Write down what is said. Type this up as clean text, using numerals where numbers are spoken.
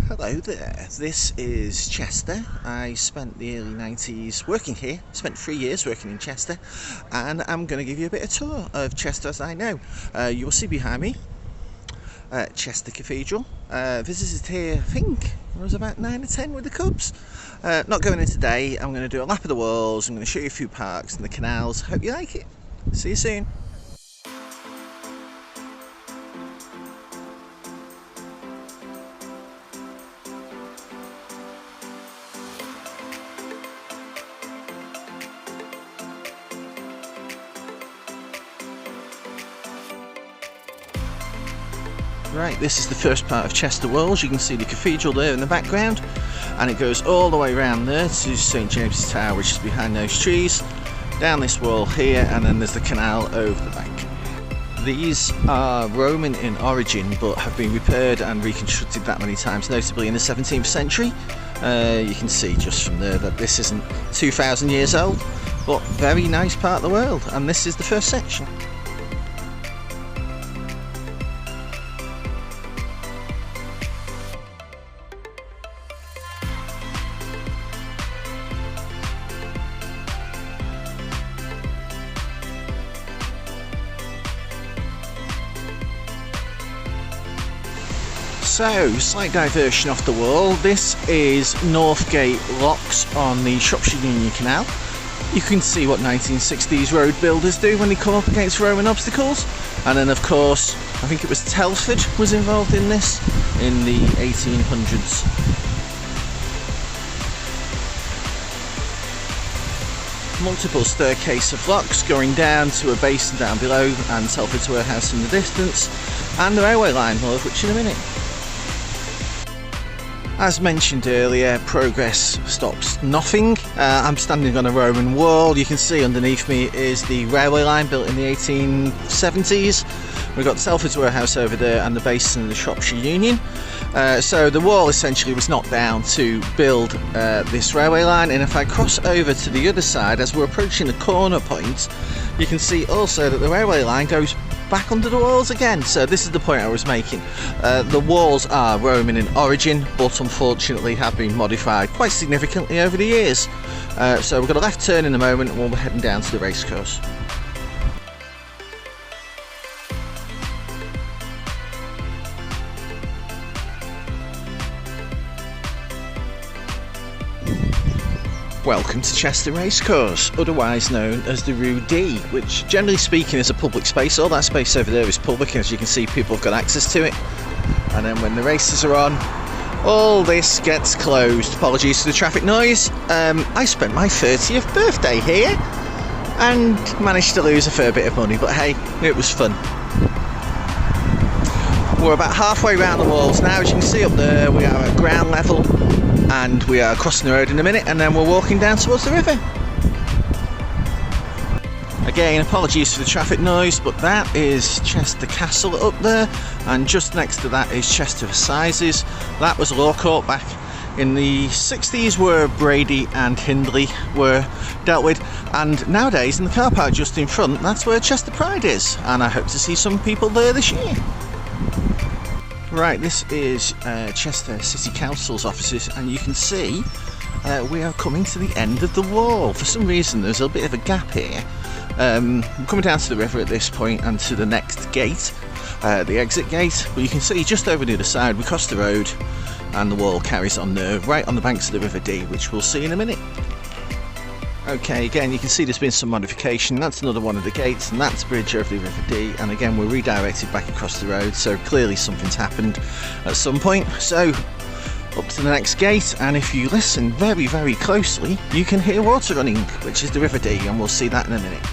Hello there, this is Chester. I spent the early 90s working here, spent 3 years working in Chester, and I'm going to give you a bit of tour of Chester as I know. You will see behind me Chester Cathedral. Visited here, I think I was about 9 or 10 with the Cubs. Not going in today. I'm going to do a lap of the walls, I'm going to show you a few parks and the canals. Hope you like it. See you soon. Right, this is the first part of Chester Walls. You can see the cathedral there in the background, and it goes all the way around there to St James's Tower, which is behind those trees, down this wall here, and then there's the canal over the bank. These are Roman in origin but have been repaired and reconstructed that many times, notably in the 17th century. You can see just from there that this isn't 2,000 years old, but very nice part of the world, and this is the first section. So, slight diversion off the wall. This is Northgate Locks on the Shropshire Union Canal. You can see what 1960s road builders do when they come up against Roman obstacles. And then of course, I think it was Telford was involved in this in the 1800s. Multiple staircase of locks going down to a basin down below and Telford's warehouse in the distance. And the railway line, more of which in a minute. As mentioned earlier, progress stops nothing. I'm standing on a Roman wall. You can see underneath me is the railway line built in the 1870s. We've got Telford's warehouse over there and the basin of the Shropshire Union. So the wall essentially was knocked down to build this railway line, and if I cross over to the other side as we're approaching the corner point, you can see also that the railway line goes back under the walls again. So this is the point I was making. The walls are Roman in origin, but unfortunately have been modified quite significantly over the years. So we've got a left turn in a moment and we'll be heading down to the racecourse. Welcome to Chester Racecourse, otherwise known as the Rue D, which generally speaking is a public space. All that space over there is public, and as you can see people have got access to it. And then when the races are on, all this gets closed. Apologies for the traffic noise. I spent my 30th birthday here and managed to lose a fair bit of money, but hey, it was fun. We're about halfway around the walls now. As you can see up there, we are at ground level. And we are crossing the road in a minute, and then we're walking down towards the river. Again, apologies for the traffic noise, but that is Chester Castle up there, and just next to that is Chester Assizes. That was law court back in the 60s where Brady and Hindley were dealt with, and nowadays in the car park just in front, that's where Chester Pride is, and I hope to see some people there this year. Right, this is Chester City Council's offices, and you can see we are coming to the end of the wall. For some reason there's a bit of a gap here. We're coming down to the river at this point and to the next gate, the exit gate, but you can see just over the other side we cross the road and the wall carries on there, right on the banks of the River Dee, which we'll see in a minute. Okay, again you can see there's been some modification. That's another one of the gates, and that's the bridge over the River Dee, and again we're redirected back across the road, so clearly something's happened at some point. So up to the next gate, and if you listen very closely you can hear water running, which is the River Dee, and we'll see that in a minute.